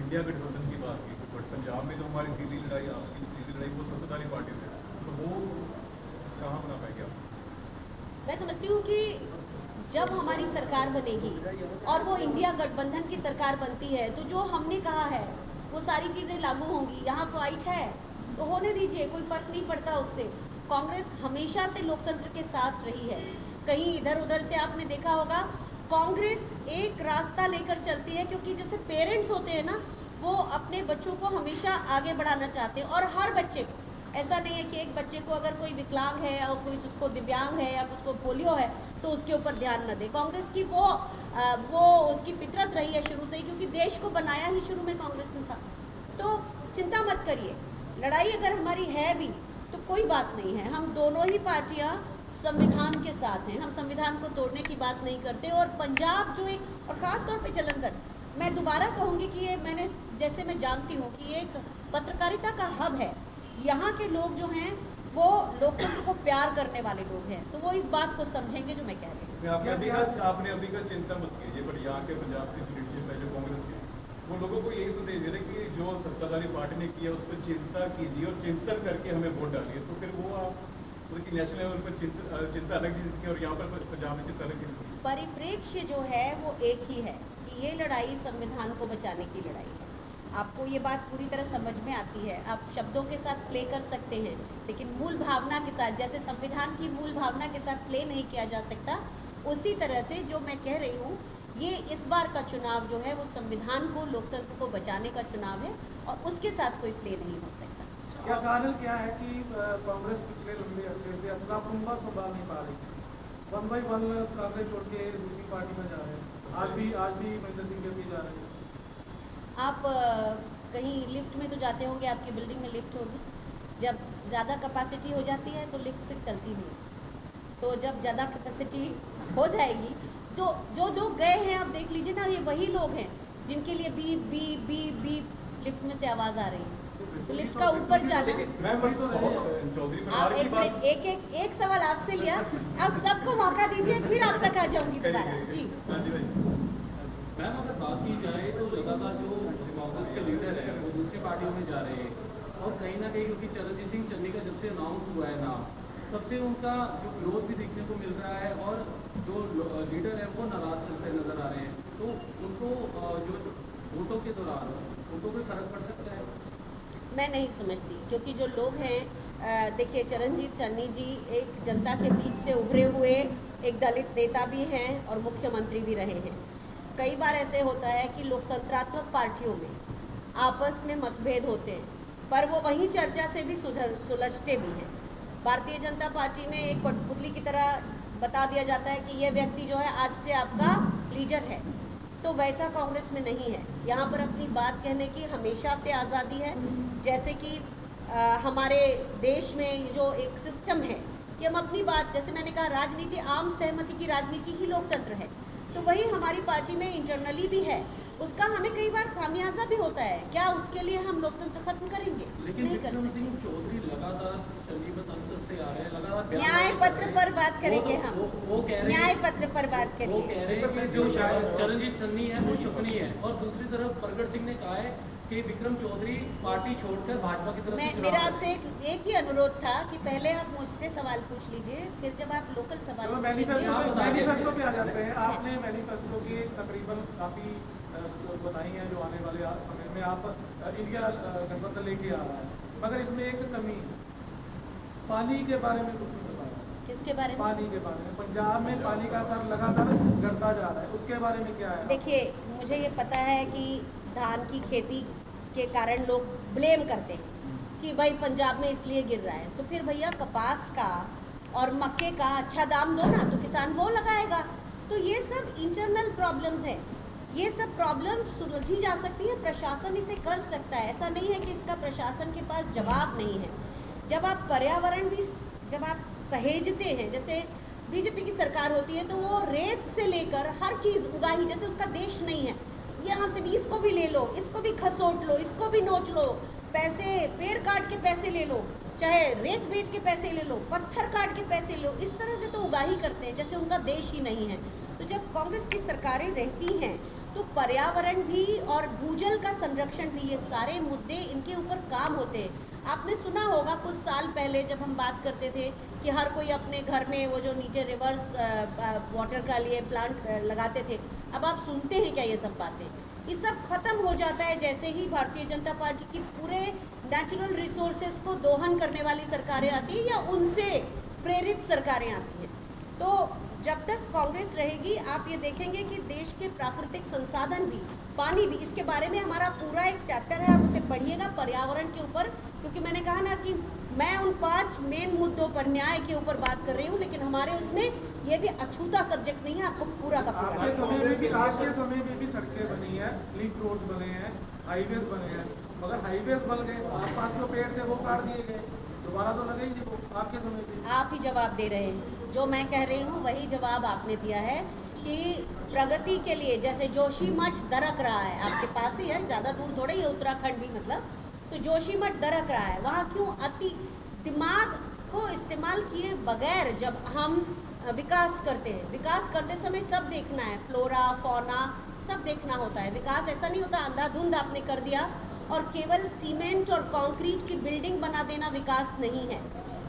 India गठबंधन की बात की, बट पंजाब में तो हमारी सीधी लड़ाई, आपकी सीधी लड़ाई वो सत्ताधारी पार्टी से, तो वो कहाँ बना पाएंगे आप? मैं समझती हूँ कि जब हमारी सरकार बनेगी और वो इंडिया गठबंधन की सरकार बनती है तो जो हमने कहा है वो सारी चीज़ें लागू होंगी। यहाँ फाइट है तो होने दीजिए, कोई फर्क नहीं पड़ता उससे। कांग्रेस हमेशा से लोकतंत्र के साथ रही है। कहीं इधर उधर से आपने देखा होगा, कांग्रेस एक रास्ता लेकर चलती है, क्योंकि जैसे पेरेंट्स होते हैं ना, वो अपने बच्चों को हमेशा आगे बढ़ाना चाहते हैं। और हर बच्चे को, ऐसा नहीं है कि एक बच्चे को अगर कोई विकलांग है और कोई उसको दिव्यांग है या उसको पोलियो है तो उसके ऊपर ध्यान न दे। कांग्रेस की वो उसकी फितरत रही है शुरू से ही, क्योंकि देश को बनाया ही शुरू में कांग्रेस ने था। तो चिंता मत करिए, लड़ाई अगर हमारी है भी तो कोई बात नहीं है। हम दोनों ही पार्टियां संविधान के साथ हैं, हम संविधान को तोड़ने की बात नहीं करते। और पंजाब जो एक, और ख़ास तौर पे जलंधर, मैं दोबारा कहूँगी कि ये मैंने, जैसे मैं जानती हूँ कि ये एक पत्रकारिता का हब है। यहाँ के लोग जो हैं वो लोकतंत्र को प्यार करने वाले लोग हैं, तो वो इस बात को समझेंगे जो मैं कह रही हूँ। आपने अभी का चिंता मत कीजिए, पर यहाँ के पंजाब की लीडरशिप है जो कांग्रेस की, वो लोगों को यही संदेश दे रहे कि जो सत्ताधारी पार्टी ने किया उस पर चिंता कीजिए और चिंतन करके हमें वोट डालिए। तो फिर वो आप नेशनल लेवल पर चिंता अलग चीज़ की और यहाँ पर पंजाब में चिंता अलग चीज़ की। परिप्रेक्ष्य जो है वो एक ही है कि ये लड़ाई संविधान को बचाने की लड़ाई है। आपको ये बात पूरी तरह समझ में आती है, आप शब्दों के साथ प्ले कर सकते हैं, लेकिन मूल भावना के साथ, जैसे संविधान की मूल भावना के साथ प्ले नहीं किया जा सकता, उसी तरह से जो मैं कह रही हूँ, ये इस बार का चुनाव जो है वो संविधान को, लोकतंत्र को बचाने का चुनाव है और उसके साथ कोई प्ले नहीं हो सकता। क्या कारण क्या है कि कांग्रेस पिछले लंबे अरसे से अपना पुनवा संभाल नहीं पा रही? वन बाई वन कांग्रेस छोड़ के दूसरी पार्टी में जा रहे हैं। आज भी महेंद्र सिंह भी जा रहे हैं। आप कहीं लिफ्ट में तो जाते होंगे, आपकी बिल्डिंग में लिफ्ट होगी। जब ज़्यादा कैपेसिटी हो जाती है तो लिफ्ट फिर चलती नहीं। तो जब ज़्यादा कैपेसिटी हो जाएगी तो जो लोग गए हैं, आप देख लीजिए ना, ये वही लोग हैं जिनके लिए beep beep beep beep lift में से आवाज़ आ रही है। तो लिफ्ट का ऊपर जाना। आप एक सवाल आपसे लिया, आप सबको मौका दीजिए, फिर आप तक आ जाऊंगी दोबारा। जी मैम, अगर बात की जाए तो लगातार जो कांग्रेस के लीडर है वो दूसरी पार्टियों में जा रहे हैं और कहीं ना कहीं, क्योंकि चरणजीत सिंह चन्नी का जब से अनाउंस हुआ है नाम, तब से उनका जो विरोध भी देखने को मिल रहा है और जो लीडर है वो नाराज चलते नजर आ रहे हैं। तो उनको जो वोटों के दौरान उनको कोई फर्क पड़ सकता है? मैं नहीं समझती, क्योंकि जो लोग हैं, देखिए चरणजीत चन्नी जी एक जनता के बीच से उभरे हुए एक दलित नेता भी हैं और मुख्यमंत्री भी रहे हैं। कई बार ऐसे होता है कि लोकतंत्रात्मक पार्टियों में आपस में मतभेद होते हैं, पर वो वहीं चर्चा से भी सुलझते भी हैं। भारतीय जनता पार्टी में एक कठपुतली की तरह बता दिया जाता है कि ये व्यक्ति जो है आज से आपका लीडर है, तो वैसा कांग्रेस में नहीं है। यहाँ पर अपनी बात कहने की हमेशा से आज़ादी है। जैसे कि हमारे देश में जो एक सिस्टम है कि हम अपनी बात, जैसे मैंने कहा, राजनीति आम सहमति की राजनीति ही लोकतंत्र है, तो वही हमारी पार्टी में इंटरनली भी है। उसका हमें कई बार खामियाजा भी होता है। क्या उसके लिए हम लोकतंत्र खत्म करेंगे? लेकिन नहीं कर सकते। सिंह चौधरी लगातार चन्नी पर तंजकसते आ रहे हैं, लगातार न्याय पत्र पर बात करेंगे हम। वो कह रहे न्याय हैं, पत्र पर बात वो करेंगे। कह रहे हैं कि जो शायद चरणजीत चन्नी है वो शकुनी है, और दूसरी तरफ प्रगट सिंह ने कहा है कि विक्रम चौधरी पार्टी छोड़कर भाजपा की तरफ से मेरा आपसे एक ही अनुरोध था कि पहले आप मुझसे सवाल पूछ लीजिए, फिर जब आप लोकल सवाल मैनिफेस्टो पे आ जाते हैं। आपने मैनिफेस्टो की तकरीबन काफ़ी बताई हैं जो आने वाले समय में आप इंडिया गठबंधन लेके आ रहा है, मगर इसमें एक कमी, पानी के बारे में कुछ नहीं बताया। किसके बारे में? पानी के बारे में। पंजाब में पानी का स्तर लगातार घटता जा रहा है, उसके बारे में क्या है? देखिए, मुझे ये पता है कि धान की खेती के कारण लोग ब्लेम करते हैं कि भाई पंजाब में इसलिए गिर रहा है, तो फिर भैया कपास का और मक्के का अच्छा दाम दो ना, तो किसान वो लगाएगा। तो ये सब इंटरनल प्रॉब्लम्स हैं, ये सब प्रॉब्लम्स सुलझी जा सकती है, प्रशासन इसे कर सकता है। ऐसा नहीं है कि इसका प्रशासन के पास जवाब नहीं है। जब आप पर्यावरण भी, जब आप सहेजते हैं, जैसे बीजेपी की सरकार होती है तो वो रेत से लेकर हर चीज़ उगाही, जैसे उसका देश नहीं है, यहाँ से भी इसको भी ले लो, इसको भी खसोट लो, इसको भी नोच लो, पैसे पेड़ काट के पैसे ले लो, चाहे रेत बेच के पैसे ले लो, पत्थर काट के पैसे लो, इस तरह से तो उगाही करते हैं जैसे उनका देश ही नहीं है। तो जब कांग्रेस की सरकारें रहती हैं तो पर्यावरण भी और भूजल का संरक्षण भी, ये सारे मुद्दे इनके ऊपर काम होते हैं। आपने सुना होगा कुछ साल पहले जब हम बात करते थे कि हर कोई अपने घर में वो जो नीचे रिवर्स वाटर का लिए प्लांट लगाते थे, अब आप सुनते हैं क्या ये सब बातें? ये सब खत्म हो जाता है जैसे ही भारतीय जनता पार्टी की पूरे नेचुरल रिसोर्सेज को दोहन करने वाली सरकारें आती हैं या उनसे प्रेरित सरकारें आती हैं। तो जब तक कांग्रेस रहेगी आप ये देखेंगे कि देश के प्राकृतिक संसाधन भी, पानी भी, इसके बारे में हमारा पूरा एक चैप्टर है, आप उसे पढ़िएगा पर्यावरण के ऊपर, क्योंकि मैंने कहा ना कि मैं उन 5 मेन मुद्दों पर न्याय के ऊपर बात कर रही हूँ, लेकिन हमारे उसमें ये भी अछूता सब्जेक्ट नहीं है, आपको पूरा का पूरा। आज के समय में भी सड़कें बनी है, लिंक रोड बने हैं, हाईवेज बने हैं, मगर हाईवेज बन गए, 500 पेड़ थे वो काट दिए गए, दोबारा तो लगे ही नहीं वो आपके समय पे। आप ही जवाब दे रहे हैं, जो मैं कह रही हूँ वही जवाब आपने दिया है कि प्रगति के लिए जैसे जोशीमठ दरक रहा है, आपके पास ही है, ज़्यादा दूर थोड़े ही है, उत्तराखंड भी मतलब, तो जोशीमठ दरक रहा है, वहाँ क्यों अति दिमाग को इस्तेमाल किए बगैर जब हम विकास करते हैं, विकास करते समय सब देखना है, फ्लोरा फौना सब देखना होता है। विकास ऐसा नहीं होता अंधाधुंध आपने कर दिया और केवल सीमेंट और कंक्रीट की बिल्डिंग बना देना विकास नहीं है।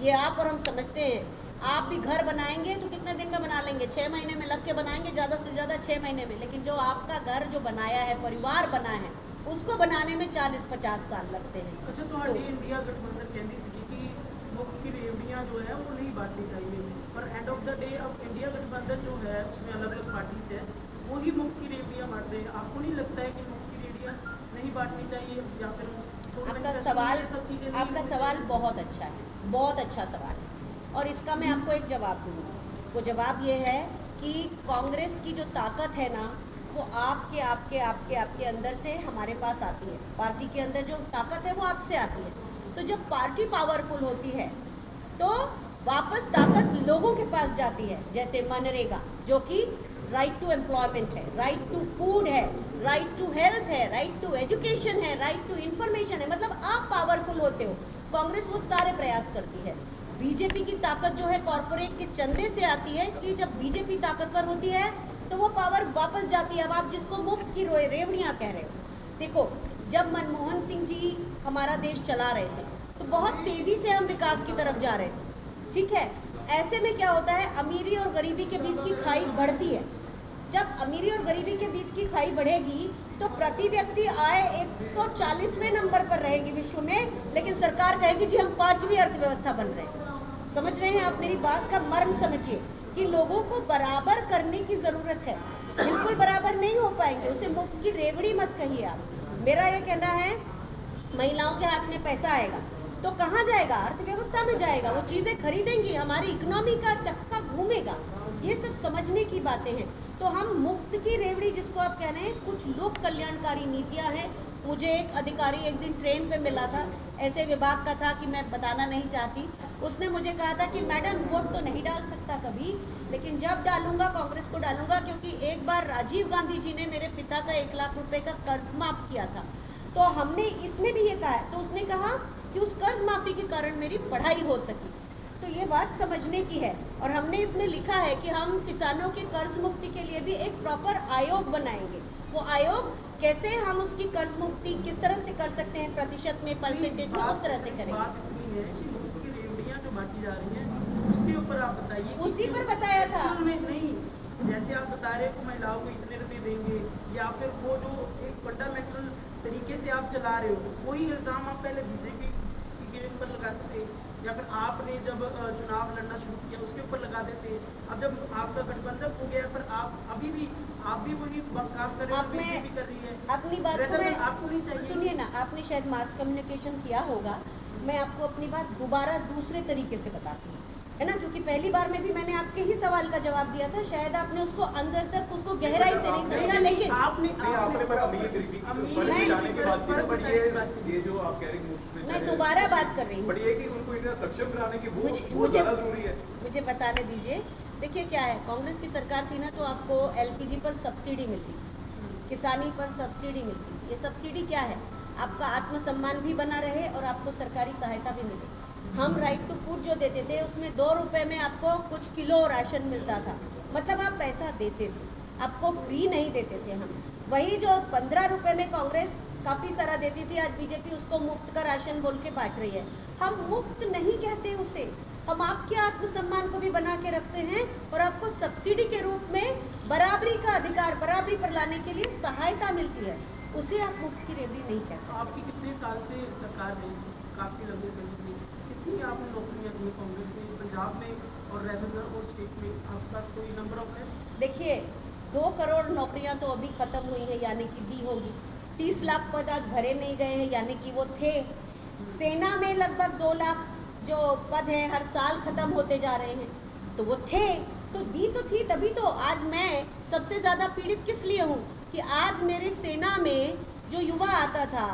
ये आप और हम समझते हैं, आप भी घर बनाएंगे तो कितने दिन में बना लेंगे? 6 महीने में लग के बनाएंगे, ज़्यादा से ज़्यादा 6 महीने में, लेकिन जो आपका घर जो बनाया है, परिवार बना है, उसको बनाने में 40-50 साल लगते हैं। अच्छा, तो इंडिया गठबंधन कहती सी कि मुफ्त की रेवड़ियाँ जो है वो नहीं बांटनी चाहिए, पर एंड ऑफ द डे अब इंडिया गठबंधन जो है उसमें अलग अलग पार्टी से वो ही मुफ्त की रेवड़ियाँ बांट रहे हैं। आपको नहीं लगता है कि मुफ्त की रेवड़ियाँ नहीं बांटनी चाहिए या फिर आपका सवाल बहुत अच्छा है, बहुत अच्छा सवाल है, और इसका मैं आपको एक जवाब दूँगी। वो जवाब ये है कि कांग्रेस की जो ताकत है ना, वो आपके अंदर से हमारे पास आती है। पार्टी के अंदर जो ताकत है वो आपसे आती है। तो जब पार्टी पावरफुल होती है तो वापस ताकत लोगों के पास जाती है, जैसे मनरेगा जो कि राइट टू एम्प्लॉयमेंट है, राइट टू फूड है, राइट टू हेल्थ है, राइट टू एजुकेशन है, राइट टू इन्फॉर्मेशन है, मतलब आप पावरफुल होते हो। कांग्रेस वो सारे प्रयास करती है। बीजेपी की ताकत जो है कॉर्पोरेट के चंदे से आती है, इसलिए जब बीजेपी ताकतवर होती है तो वो पावर वापस जाती है। अब आप जिसको मुफ्त की रेवड़ियाँ कह रहे हो, देखो जब मनमोहन सिंह जी हमारा देश चला रहे थे तो बहुत तेज़ी से हम विकास की तरफ जा रहे थे, ठीक है। ऐसे में क्या होता है, अमीरी और गरीबी के बीच की खाई बढ़ती है। जब अमीरी और गरीबी के बीच की खाई बढ़ेगी तो प्रति व्यक्ति आय 140वें नंबर पर रहेगी विश्व में, लेकिन सरकार कहेगी जी हम 5वीं अर्थव्यवस्था बन रहे हैं। समझ रहे हैं आप? मेरी बात का मर्म समझिए कि लोगों को बराबर करने की ज़रूरत है। बिल्कुल बराबर नहीं हो पाएंगे, उसे मुफ्त की रेवड़ी मत कहिए आप। मेरा ये कहना है, महिलाओं के हाथ में पैसा आएगा तो कहाँ जाएगा? अर्थव्यवस्था में जाएगा, वो चीज़ें खरीदेंगी, हमारी इकोनॉमी का चक्का घूमेगा। ये सब समझने की बातें हैं। तो हम मुफ्त की रेवड़ी जिसको आप कह रहे हैं, कुछ लोक कल्याणकारी नीतियाँ हैं। मुझे एक अधिकारी एक दिन ट्रेन पे मिला था, ऐसे विभाग का था कि मैं बताना नहीं चाहती। उसने मुझे कहा था कि मैडम वोट तो नहीं डाल सकता कभी, लेकिन जब डालूंगा कांग्रेस को डालूंगा, क्योंकि एक बार राजीव गांधी जी ने मेरे पिता का 1 लाख रुपए का कर्ज माफ किया था। तो हमने इसमें भी ये कहा है, तो उसने कहा कि उस कर्ज माफी के कारण मेरी पढ़ाई हो सकी। तो ये बात समझने की है, और हमने इसमें लिखा है कि हम किसानों की कर्ज मुक्ति के लिए भी एक प्रॉपर आयोग बनाएंगे। वो आयोग कैसे हम उसकी कर्ज मुक्ति किस तरह से कर सकते हैं, प्रतिशत में, परसेंटेज में, उस तरह से करेंगे। जो बांटी जा रही है उसके ऊपर आप बताइए। उसी पर बताया था नहीं, जैसे आप बता रहे हो महिलाओं को इतने रुपए देंगे, या फिर वो जो एक फंडामेंटल तरीके से आप चला रहे हो, वही इल्ज़ाम आप पहले बीजेपी के ऊपर लगाते थे, या फिर आपने जब चुनाव लड़ना शुरू किया उसके ऊपर लगाते थे। अब जब आपका गठबंधन हो गया, पर आप भी वही काम कर रहे हो, बीजेपी कर रही है। अपनी बात को मैं आपको नहीं चाहिए? सुनिए ना, आपने शायद मास कम्युनिकेशन किया होगा, मैं आपको अपनी बात दोबारा दूसरे तरीके से बताती हूँ, है ना, क्योंकि पहली बार में भी मैंने आपके ही सवाल का जवाब दिया था, शायद आपने उसको अंदर तक उसको गहराई से नहीं समझा। लेकिन आपने पर अमीर गरीबी की जाने की बात की, बट ये जो आप कह रही हैं मैं दोबारा बात कर रही हूँ, बट ये कि उनको इतना सक्षम कराने की वो ज़्यादा जरूरी है। मुझे बताने दीजिए। देखिए क्या है, कांग्रेस की सरकार थी ना तो आपको LPG पर सब्सिडी मिलती, किसानी पर सब्सिडी मिलती। ये सब्सिडी क्या है, आपका आत्मसम्मान भी बना रहे और आपको सरकारी सहायता भी मिले। हम राइट टू फूड जो देते थे उसमें 2 रुपये में आपको कुछ किलो राशन मिलता था, मतलब आप पैसा देते थे। आपको फ्री नहीं देते थे हम। वही जो 15 रुपए में कांग्रेस काफ़ी सारा देती थी, आज बीजेपी उसको मुफ्त का राशन बोल के बांट रही है। हम मुफ्त नहीं कहते उसे, हम आपके आत्मसम्मान को भी बना के रखते हैं और आपको सब्सिडी के रूप में बराबरी का अधिकार, बराबरी पर लाने के लिए सहायता मिलती है, उसे आप मुफ्त की रेवड़ी नहीं कह सकते। आपकी कितने साल से सरकार रही, काफ़ी लंबे समय से, कितनी आपने नौकरियां दी कांग्रेस में, पंजाब में और रेगुलर और स्टेट में, आपके पास कोई नंबर ऑफ है? देखिए 2 करोड़ नौकरियां तो अभी खत्म हुई हैं, यानी कि दी होगी। 30 लाख पद आज भरे नहीं गए हैं, यानी कि वो थे। सेना में लगभग 2 लाख जो पद हैं हर साल खत्म होते जा रहे हैं, तो वो थे, तो दी तो थी, तभी तो आज मैं सबसे ज़्यादा पीड़ित किस लिए हूँ कि आज मेरे सेना में जो युवा आता था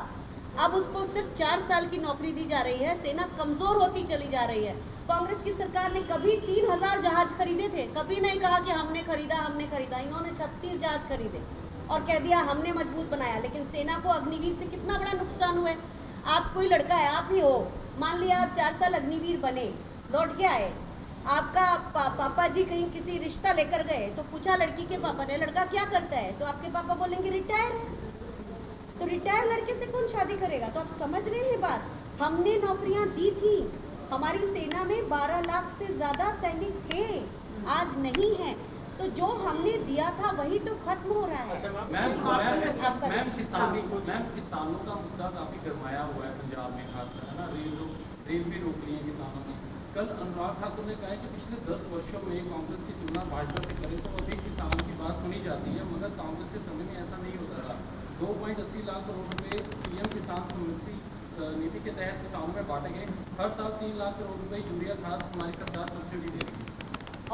अब उसको सिर्फ 4 साल की नौकरी दी जा रही है, सेना कमज़ोर होती चली जा रही है। कांग्रेस की सरकार ने कभी 3000 जहाज खरीदे थे, कभी नहीं कहा कि हमने खरीदा। इन्होंने 36 जहाज खरीदे और कह दिया हमने मजबूत बनाया, लेकिन सेना को अग्निवीर से कितना बड़ा नुकसान हुआ है। आप कोई लड़का है, आप ही हो, मान लिया आप 4 साल अग्निवीर बने, लौट के आए, आपका पापा जी कहीं किसी रिश्ता लेकर गए तो पूछा लड़की के पापा ने लड़का क्या करता है, तो आपके पापा बोलेंगे रिटायर है। तो रिटायर लड़के से कौन शादी करेगा? तो आप समझ रहे हैं बात। हमने नौकरियां दी थी, हमारी सेना में 12 लाख से ज़्यादा सैनिक थे, आज नहीं है। तो जो हमने दिया था वही तो खत्म हो रहा है। मैम किसानों का मुद्दा काफी गरमाया हुआ है पंजाब में, खासकर है ना, रेल भी रोक ली है किसानों ने। कल अनुराग ठाकुर ने कहा है कि पिछले 10 वर्षों में कांग्रेस की तुलना भाजपा से करें तो अधिक किसानों की बात सुनी जाती है, मगर कांग्रेस के समय में ऐसा नहीं होता रहा। 2.80 लाख करोड़ रुपए पीएम किसान समृद्धि नीति के तहत किसानों में बांटे गए। हर साल 3 लाख करोड़ रुपए यूरिया खाद हमारी सरकार सब्सिडी दे रही है।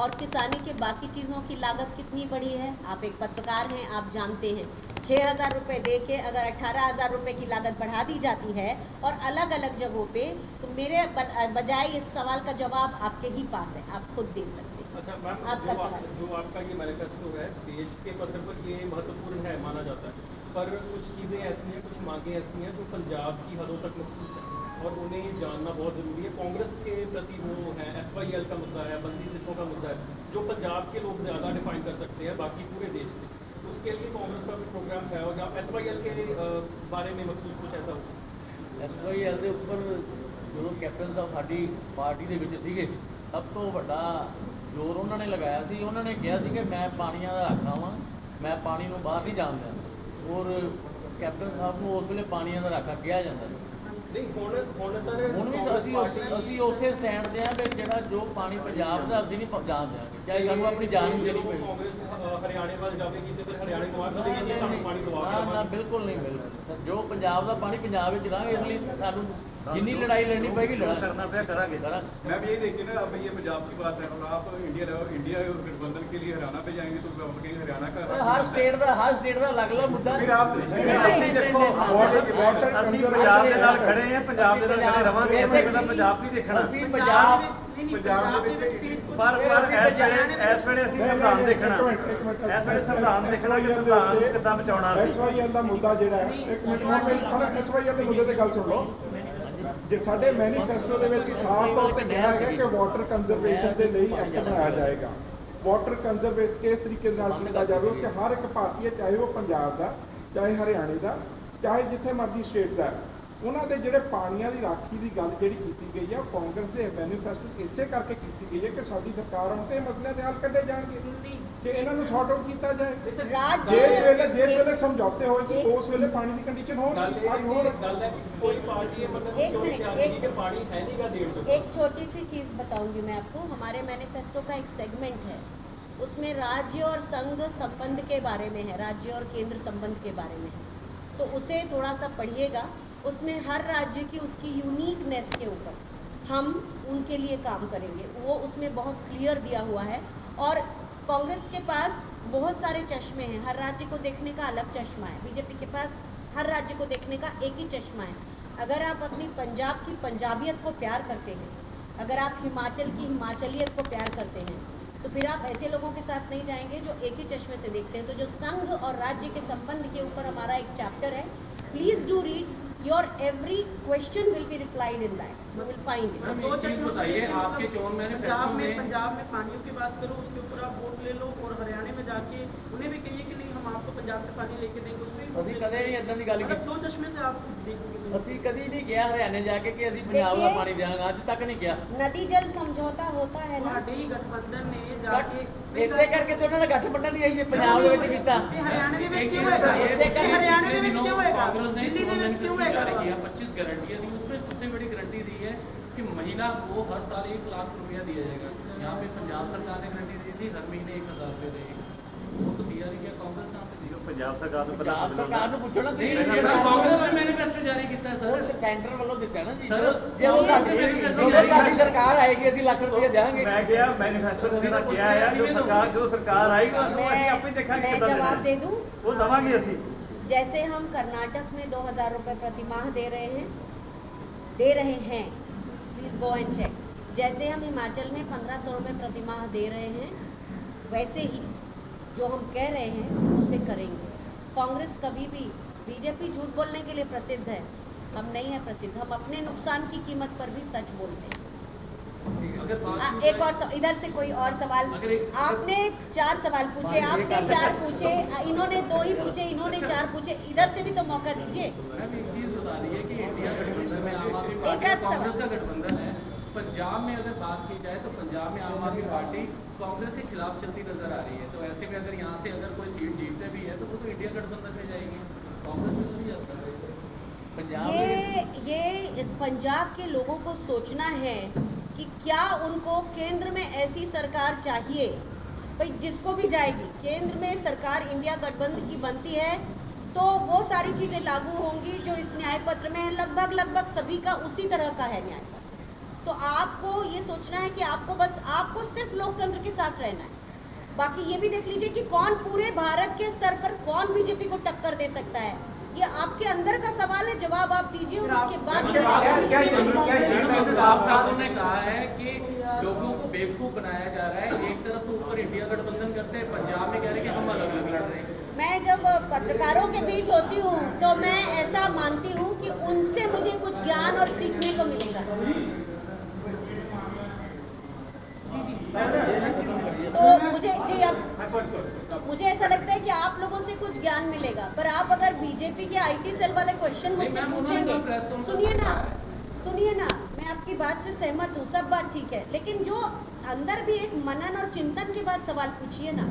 और किसानी के बाकी चीज़ों की लागत कितनी बढ़ी है? आप एक पत्रकार हैं, आप जानते हैं। 6000 रुपये दे के अगर 18000 रुपये की लागत बढ़ा दी जाती है और अलग अलग जगहों पे, तो मेरे बजाय इस सवाल का जवाब आपके ही पास है, आप खुद दे सकते हैं। अच्छा मैम, आपका सवाल। जो आपका ये मैनिफेस्टो है, देश के पत्र पर ये महत्वपूर्ण है माना जाता है, पर कुछ चीज़ें ऐसी हैं, कुछ मांगें ऐसी हैं जो पंजाब की हदों तक मखसूस हैं और उन्हें जानना बहुत ज़रूरी है। कांग्रेस के प्रति वो है, SYL का मुद्दा है, बंदी सिखों का मुद्दा है, जो पंजाब के लोग ज़्यादा डिफाइन कर सकते हैं बाकी पूरे देश से। उसके लिए कांग्रेस का भी प्रोग्राम है और SYL के बारे में मखसूस कुछ ऐसा होगा? SYL ਦੇ ਉੱਪਰ ਜਦੋਂ ਕੈਪਟਨ ਸਾਹਿਬ ਸਾਡੀ ਪਾਰਟੀ ਦੇ ਵਿੱਚ ਸੀਗੇ, ਸਭ ਤੋਂ ਵੱਡਾ ਜ਼ੋਰ ਉਹਨਾਂ ਨੇ ਲਗਾਇਆ ਸੀ। ਉਹਨਾਂ ਨੇ ਕਿਹਾ ਸੀ ਕਿ ਮੈਂ ਪਾਣੀਆਂ ਦਾ ਰਾਖਾ ਵਾਂ, ਮੈਂ ਪਾਣੀ ਨੂੰ ਬਾਹਰ ਨਹੀਂ ਜਾਣ ਦਿੰਦਾ, ਔਰ ਕੈਪਟਨ ਸਾਹਿਬ ਨੂੰ ਉਸ ਵੇਲੇ ਪਾਣੀਆਂ ਦਾ ਰਾਖਾ ਕਿਹਾ ਜਾਂਦਾ ਸੀ। ਨਹੀਂ ਹੁਣ ਸਰ ਹੁਣ ਵੀ ਅਸੀਂ ਉਸੇ ਸਟੈਂਡ ਤੇ ਆ ਕਿ ਜਿਹੜਾ ਜੋ ਪਾਣੀ ਪੰਜਾਬ ਦਾ ਅਸੀਂ ਨਹੀਂ ਜਾਣ ਦਿਆਂਗੇ, ਚਾਹੇ ਸਾਨੂੰ ਆਪਣੀ ਜਾਨ ਵੀ ਦੇਣੀ ਪਵੇ। ਕਾਂਗਰਸ ਹਰਿਆਣੇ ਵੱਲ ਜਾਵੇਗੀ ਤੇ ਫਿਰ ਹਰਿਆਣੇ ਨੂੰ ਆਪ ਦੇਗੀ ਕਿ ਤੁਹਾਨੂੰ ਪਾਣੀ ਦਵਾ ਕੇ ਨਾ ਬਿਲਕੁਲ ਨਹੀਂ, ਬਿਲਕੁਲ ਜੋ ਪੰਜਾਬ ਦਾ ਪਾਣੀ ਪੰਜਾਬ ਵਿੱਚ ਲਾਂਗੇ, ਇਸ ਲਈ ਸਾਨੂੰ जितनी लड़ाई लड़नी पड़ेगी करना पे करांगे। मैं भी यही देखिए ना, अब ये पंजाब की बात है और आप इंडिया गठबंधन के लिए हरियाणा पे जाएंगे तो आप कहेंगे हरियाणा का हर स्टेट का अलग अलग मुद्दा। फिर आप देखो वाटर पंजाब के नाल खड़े हैं, पंजाब के नाल खड़े रवांगे, इसे पहला पंजाब नहीं देखना। ਅਸੀਂ ਪੰਜਾਬ पर इस वेले ਅਸੀਂ ਸੰਵਿਧਾਨ ਦੇਖਣਾ, ਇਸ ਵੇਲੇ ਸੰਵਿਧਾਨ ਦੇਖਣਾ ਕਿ ਸੰਵਿਧਾਨ ਨੂੰ ਕਿੱਦਾਂ ਬਚਾਉਣਾ। SYL ਦਾ ਮੁੱਦਾ ਜਿਹੜਾ ਹੈ, ਇੱਕ ਮਿੰਟ ਹੁਣ SYL ਦੇ ਮੁੱਦੇ ਤੇ ਗੱਲ ਸੁਣ ਲਓ। ਜੇ ਸਾਡੇ ਮੈਨੀਫੈਸਟੋ ਦੇ ਵਿੱਚ ਸਾਫ਼ ਤੌਰ ਤੇ ਕਿਹਾ ਗਿਆ ਕਿ ਵਾਟਰ ਕੰਜ਼ਰਵੇਸ਼ਨ ਦੇ ਲਈ ਐਕਟ ਬਣਾਇਆ ਜਾਏਗਾ। ਵਾਟਰ ਕੰਜ਼ਰਵੇਟ ਕਿਸ ਤਰੀਕੇ ਨਾਲ ਕੀਤਾ ਜਾਵੇ ਕਿ ਹਰ ਇੱਕ ਭਾਰਤੀ, ਚਾਹੇ ਉਹ ਪੰਜਾਬ ਦਾ, ਚਾਹੇ ਹਰਿਆਣੇ ਦਾ, ਚਾਹੇ ਜਿੱਥੇ ਮਰਜ਼ੀ ਸਟੇਟ ਦਾ, ਉਹਨਾਂ ਦੇ ਜਿਹੜੇ ਪਾਣੀਆਂ ਦੀ ਰਾਖੀ ਦੀ ਗੱਲ ਜਿਹੜੀ ਕੀਤੀ ਗਈ ਹੈ, ਕਾਂਗਰਸ ਦੇ ਮੈਨੀਫੈਸਟੋ ਇਸੇ ਕਰਕੇ ਕੀਤੀ ਗਈ ਹੈ ਕਿ ਸਾਡੀ ਸਰਕਾਰ ਆਉਣ ਤੇ ਮਸਲਿਆਂ ਦੇ ਹੱਲ ਕੱਢੇ ਜਾਣਗੇ, ਕਿ ਇਹਨਾਂ ਨੂੰ ਸੌਰਟ ਆਊਟ ਕੀਤਾ ਜਾਏ। ਜਿਸ ਵੇਲੇ ਸਮਝੌਤੇ ਹੋਏ ਸੀ ਉਸ ਵੇਲੇ ਪਾਣੀ ਦੀ ਕੰਡੀਸ਼ਨ ਹੋਰ ਗੱਲ ਹੈ ਕੋਈ ਪਾਰਟੀ मतलब कि पानी है नहीं का देर तो। एक छोटी सी चीज़ बताऊंगी मैं आपको। हमारे मैनिफेस्टो का एक सेगमेंट है, उसमें राज्य और संघ संबंध के बारे में है, राज्य और केंद्र संबंध के बारे में है, तो उसे थोड़ा सा पढ़िएगा। उसमें हर राज्य की उसकी यूनिकनेस के ऊपर हम उनके लिए काम करेंगे, वो उसमें बहुत क्लियर दिया हुआ है। और कांग्रेस के पास बहुत सारे चश्मे हैं, हर राज्य को देखने का अलग चश्मा है। बीजेपी के पास हर राज्य को देखने का एक ही चश्मा है। अगर आप अपनी पंजाब की पंजाबियत को प्यार करते हैं, अगर आप हिमाचल की हिमाचलियत को प्यार करते हैं, तो फिर आप ऐसे लोगों के साथ नहीं जाएंगे जो एक ही चश्मे से देखते हैं। तो जो संघ और राज्य के संबंध के ऊपर हमारा एक चैप्टर है, please do read. Your every question will be replied in that. You will find it. एक चीज बताइए, आपके चोन मैनिफेस्टो में पंजाब में पानियों की बात करो, उसके ऊपर आप वोट ले लो और हरियाणा में जाके उन्हें भी कहिए कि नहीं हम आपको पंजाब से पानी लेके देंगे, उसमें ਅਸੀਂ ਕਦੇ ਨਹੀਂ ਇਦਾਂ ਦੀ ਗੱਲ मतलब ਕੀਤੀ। दो चश्मे से आप देखेंगे। ਅਸੀਂ ਕਦੀ ਨਹੀਂ ਕਿਹਾ ਹਰਿਆਣੇ ਜਾ ਕੇ ਕਿ ਅਸੀਂ ਪੰਜਾਬ ਦਾ देखिए, ਪਾਣੀ ਦੇਵਾਂਗੇ, ਅੱਜ ਤੱਕ ਨਹੀਂ ਕਿਹਾ। नदी जल समझौता होता है ना, ਤੁਹਾਡੇ ਹੀ ਗਠਬੰਧਨ ਨੇ ਜਾके ਇਸੇ ਕਰਕੇ ਤੇ ਉਹਨਾਂ ਨੇ ਗੱਠਬੰਧਨ ਨਹੀਂ ਆਈ ਪੰਜਾਬ ਦੇ ਵਿੱਚ ਕੀਤਾ। ਇਹ ਹਰਿਆਣੇ ਦੇ ਵਿੱਚ एक ਕਿਉਂ चीज ਹੋਏਗਾ? बताइए, इससे ਇਹ हरियाणा ਦੇ ਵਿੱਚ दिनों क्यों होएगा? कांग्रेस ने दिल्ली जो ਦੇ ਵਿੱਚ क्यों मैनिफेस्टो होएगा? जारी किया 25 गारंटियां दी, उसमें सबसे बड़ी गारंटी दी है कि महीना को हर साल 1 लाख रुपया दिया जाएगा। यहाँ पे पंजाब सरकार ने गारंटी दी थी हर महीने 1000 रुपये देगी, वो तो दिया नहीं गया। कांग्रेस कहाँ से दी? ਪੰਜਾਬ ਸਰਕਾਰ ਨੂੰ ਪਹਿਲਾਂ ਪੰਜਾਬ ਸਰਕਾਰ ਨੂੰ ਪੁੱਛੋ ਨਾ। नहीं, ये कांग्रेस ने मैनिफेस्टो जारी किया है ਉਹ सर। ਤੇ ਸੈਂਟਰ ਵੱਲੋਂ ਦਿੱਤਾ ਨਾ ਜੀ। ਸਰ, ਜਦੋਂ ਸਾਡੀ ਸਰਕਾਰ ਆਏਗੀ ਅਸੀਂ ਲੱਖ ਰੁਪਏ ਦੇਵਾਂਗੇ। ਮੈਂ ਕਿਹਾ ਮੈਨੀਫੈਸਟੋ ਦੇ ਜਿਹੜਾ ਕਿਹਾ ਹੈ ਜੋ ਸਰਕਾਰ ਆਏਗੀ ਉਹ ਅਸੀਂ ਆਪੇ ਦੇਖਾਂਗੇ मैं ਕਿੱਦਾਂ जवाब दे दूं। ਉਹ ਦਵਾਂਗੇ ਅਸੀਂ। जैसे हम कर्नाटक में 2000 रुपए प्रति माह दे रहे हैं, प्लीज गो एंड चेक। जैसे हम हिमाचल में 1500 रुपए प्रति माह दे रहे हैं, वैसे ही जो हम कह रहे हैं उसे करेंगे। कांग्रेस कभी भी, बीजेपी झूठ बोलने के लिए प्रसिद्ध है, हम नहीं है प्रसिद्ध। हम अपने नुकसान की कीमत पर भी सच बोलते हैं। अगर बात की एक और इधर से कोई और सवाल। अगर एक- आपने 4 सवाल पूछे, आपने 4 पूछे, इन्होंने 2 ही पूछे, इन्होंने 4 पूछे, इधर से भी तो मौका दीजिए। मैम एक चीज बता रही है कि इंडिया गठबंधन में आम आदमी एक पार्टी आध और कांग्रेस सवाल। का गठबंधन है। पंजाब में अगर बात की जाए तो पंजाब में आम आदमी पार्टी कांग्रेस के खिलाफ चलती नजर आ रही है। तो ऐसे में अगर यहाँ से अगर कोई सीट जीतते भी है तो वो तो इंडिया गठबंधन में जाएगी, कांग्रेस में तो नहीं जाता। ਪੰਜਾਬ ਦੇ ये पंजाब के लोगों को सोचना है कि क्या उनको केंद्र में ऐसी सरकार चाहिए। भाई जिसको भी जाएगी, केंद्र में सरकार इंडिया गठबंधन की बनती है तो वो सारी चीज़ें लागू होंगी जो इस न्याय पत्र में है। लगभग सभी का उसी तरह का है न्याय पत्र। तो आपको ये सोचना है कि आपको सिर्फ लोकतंत्र के साथ रहना है। बाकी ये भी देख लीजिए कि कौन पूरे भारत के स्तर पर कौन बीजेपी को टक्कर दे सकता है। ये आपके अंदर का सवाल है, जवाब आप दीजिए और उसके बाद राव ठाकुर ने कहा है कि लोगों को बेवकूफ बनाया जा रहा है। एक तरफ तो ऊपर इंडिया गठबंधन करते हैं, पंजाब में कह रहे हैं कि हम अलग अलग लड़ रहे हैं। मैं जब पत्रकारों के बीच होती हूँ तो मैं ऐसा मानती हूँ कि उनसे मुझे कुछ ज्ञान और सीखने को मिलेगा। तो मुझे जी अब तो मुझे ऐसा लगता है कि आप लोगों से कुछ ज्ञान मिलेगा। पर आप अगर बीजेपी के आईटी सेल वाले क्वेश्चन मुझसे नहीं, मैम, उन्होंने पूछेंगे, तो प्रेस कॉन्फ्रेंस सुनिए ना, मैं आपकी बात से सहमत हूँ, सब बात ठीक है, लेकिन जो अंदर भी एक मनन और चिंतन के बाद सवाल पूछिए ना।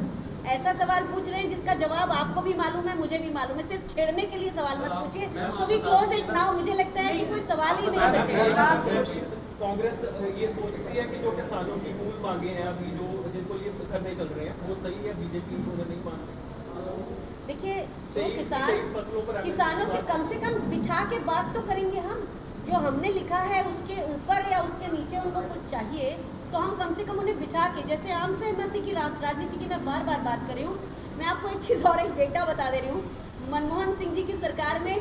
ऐसा सवाल पूछ रहे हैं जिसका जवाब आपको भी मालूम है, मुझे भी मालूम है, सिर्फ छेड़ने के लिए सवाल मत पूछिए। So we close it now. मुझे लगता है कि कोई सवाल ही नहीं बचेगा। कांग्रेस ये सोचती है कि जो किसानों की मूल मांगे हैं अभी जो जिनको ये करने चल रहे हैं वो सही है, बीजेपी उन्हें नहीं मानती। देखिए जो तेईस फसलों पर किसानों से कम बिठा के बात तो करेंगे हम। जो हमने लिखा है उसके ऊपर या उसके नीचे उनको कुछ चाहिए तो हम कम से कम उन्हें बिठा के, जैसे आम सहमति की राजनीति की मैं बार बार बात कर रही हूँ। मैं आपको एक चीज़ और एक डेटा बता दे रही हूँ। मनमोहन सिंह जी की सरकार में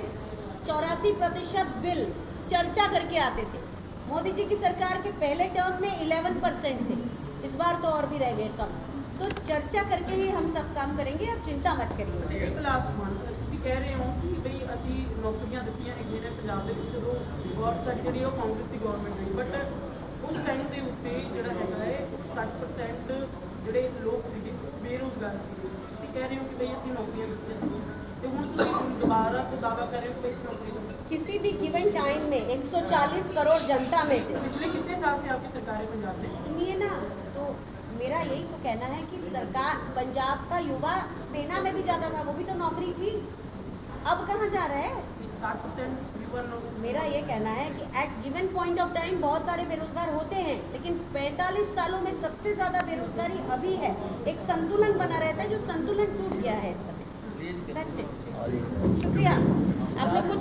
84% बिल चर्चा करके आते थे। मोदी जी की सरकार के पहले टर्म में 11% थे, इस बार तो और भी रह गए कम। तो चर्चा करके ही हम सब काम करेंगे, आप चिंता मत करिए। ਇੱਕ ਲਾਸਟ ਵਨ, ਤੁਸੀਂ ਕਹਿ ਰਹੇ ਹੋ ਕਿ ਬਈ ਅਸੀਂ ਨੌਕਰੀਆਂ ਦਿੱਤੀਆਂ ਹੈਗੀਆਂ ਨੇ ਪੰਜਾਬ ਦੇ ਵਿੱਚ ਜਦੋਂ ਗੌਰਮੈਂਟ ਸਾਡੀ ਜਿਹੜੀ ਉਹ ਕਾਂਗਰਸ ਦੀ ਗਵਰਨਮੈਂਟ ਰਹੀ, ਬਟ ਉਸ ਟਾਈਮ ਦੇ ਉੱਤੇ ਜਿਹੜਾ ਹੈਗਾ ਹੈ 60% ਜਿਹੜੇ ਲੋਕ ਸੀਗੇ ਬੇਰੁਜ਼ਗਾਰ ਸੀਗੇ। ਤੁਸੀਂ ਕਹਿ ਰਹੇ ਹੋ ਕਿ ਬਈ ਅਸੀਂ ਨੌਕਰੀਆਂ ਦਿੱਤੀਆਂ ਸੀ ਤੇ ਹੁਣ ਤੁਸੀਂ ਦੁਬਾਰਾ ਤੋਂ ਦਾਅਵਾ ਕਰ ਰਹੇ ਹੋ ਕਿ ਬਈ ਅਸੀਂ ਨੌਕਰੀ ਦੇਵਾਂਗੇ। किसी भी गिवन टाइम में 140 करोड़ जनता में से पिछले कितने साल से आपकी सरकार है पंजाब में? सुनिए ना, तो मेरा यही तो कहना है कि सरकार, पंजाब का युवा सेना में भी जाता था, वो भी तो नौकरी थी, अब कहाँ जा रहा है? 60% युवा लोग। मेरा ये कहना है कि at given point of time बहुत सारे बेरोजगार होते हैं, लेकिन 45 सालों में सबसे ज़्यादा बेरोजगारी अभी है। एक संतुलन बना रहता है, जो संतुलन टूट गया है इस समय। That's it. शुक्रिया। आप लोग कुछ